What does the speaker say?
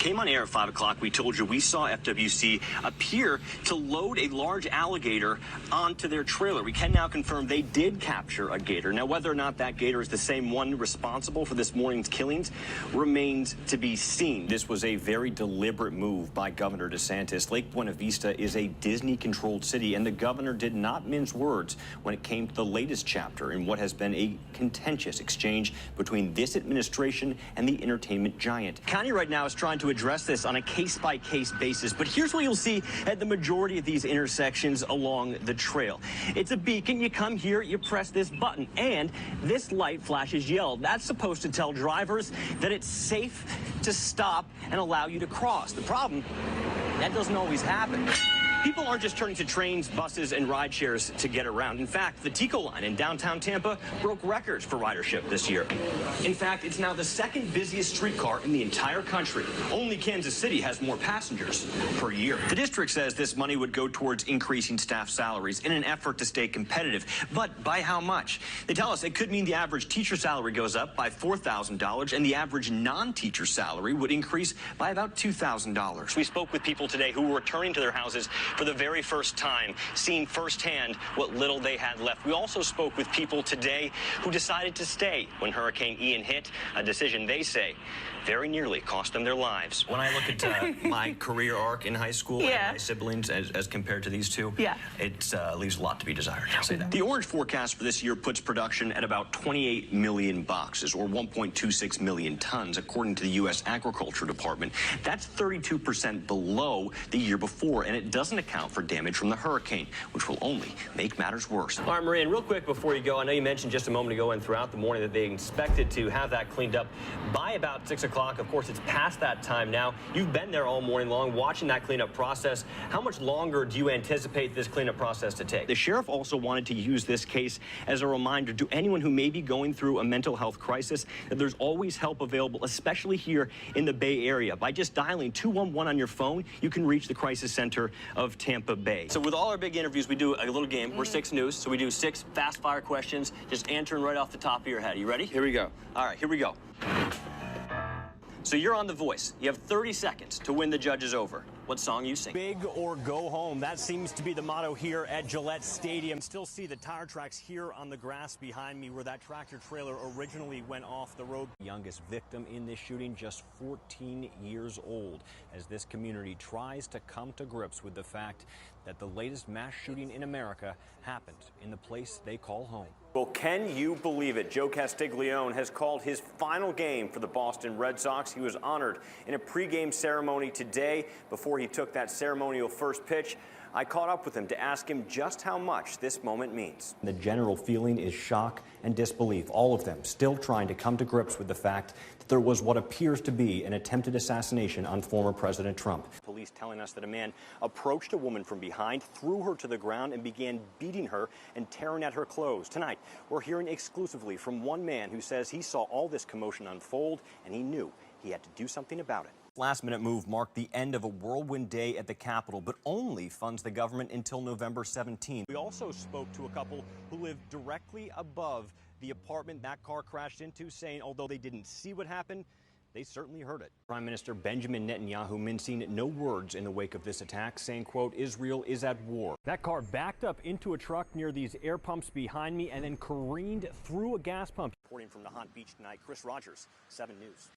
Came on air at 5 o'clock. We told you we saw FWC appear to load a large alligator onto their trailer. We can now confirm they did capture a gator. Now, whether or not that gator is the same one responsible for this morning's killings remains to be seen. This was a very deliberate move by Governor DeSantis. Lake Buena Vista is a Disney-controlled city, and the governor did not mince words when it came to the latest chapter in what has been a contentious exchange between this administration and the entertainment giant. County right now is trying to address this on a case-by-case basis, but here's what you'll see at the majority of these intersections along the trail. It's a beacon. You come here, you press this button, and this light flashes yellow. That's supposed to tell drivers that it's safe to stop and allow you to cross. The problem, that doesn't always happen. People aren't just turning to trains, buses, and ride shares to get around. In fact, the Tico line in downtown Tampa broke records for ridership this year. In fact, it's now the second busiest streetcar in the entire country. Only Kansas City has more passengers per year. The district says this money would go towards increasing staff salaries in an effort to stay competitive. But by how much? They tell us it could mean the average teacher salary goes up by $4,000 and the average non-teacher salary would increase by about $2,000. We spoke with people today who were returning to their houses for the very first time, seeing firsthand what little they had left. We also spoke with people today who decided to stay when Hurricane Ian hit, a decision they say very nearly cost them their lives. When I look at my career arc in high school and my siblings as compared to these two, it leaves a lot to be desired. I'll say that. The orange forecast for this year puts production at about 28 million boxes, or 1.26 million tons, according to the U.S. Agriculture Department. That's 32% below the year before, and it doesn't account for damage from the hurricane, which will only make matters worse. All right, Maria, and real quick before you go, I know you mentioned just a moment ago and throughout the morning that they expected to have that cleaned up by about 6 o'clock. Of course, it's past that time now. You've been there all morning long watching that cleanup process. How much longer do you anticipate this cleanup process to take? The sheriff also wanted to use this case as a reminder to anyone who may be going through a mental health crisis that there's always help available, especially here in the Bay Area. By just dialing 211 on your phone, you can reach the crisis center of Tampa Bay. So with all our big interviews, we do a little game. We're 6 News, so we do 6 fast-fire questions, just answering right off the top of your head. You ready? Here we go. All right, here we go. So you're on The Voice. You have 30 seconds to win the judges over. What song you sing? Big or go home. That seems to be the motto here at Gillette Stadium. Still see the tire tracks here on the grass behind me where that tractor trailer originally went off the road. The youngest victim in this shooting, just 14 years old, as this community tries to come to grips with the fact that the latest mass shooting in America happened in the place they call home. Well, can you believe it? Joe Castiglione has called his final game for the Boston Red Sox. He was honored in a pregame ceremony today before he took that ceremonial first pitch. I caught up with him to ask him just how much this moment means. The general feeling is shock and disbelief, all of them still trying to come to grips with the fact that there was what appears to be an attempted assassination on former President Trump. Police telling us that a man approached a woman from behind, threw her to the ground, and began beating her and tearing at her clothes. Tonight, we're hearing exclusively from one man who says he saw all this commotion unfold and he knew he had to do something about it. Last-minute move marked the end of a whirlwind day at the Capitol, but only funds the government until November 17th. We also spoke to a couple who live directly above the apartment that car crashed into, saying although they didn't see what happened, they certainly heard it. Prime Minister Benjamin Netanyahu mincing no words in the wake of this attack, saying, quote, Israel is at war. That car backed up into a truck near these air pumps behind me and then careened through a gas pump. Reporting from the hot beach tonight, Chris Rogers, 7 News.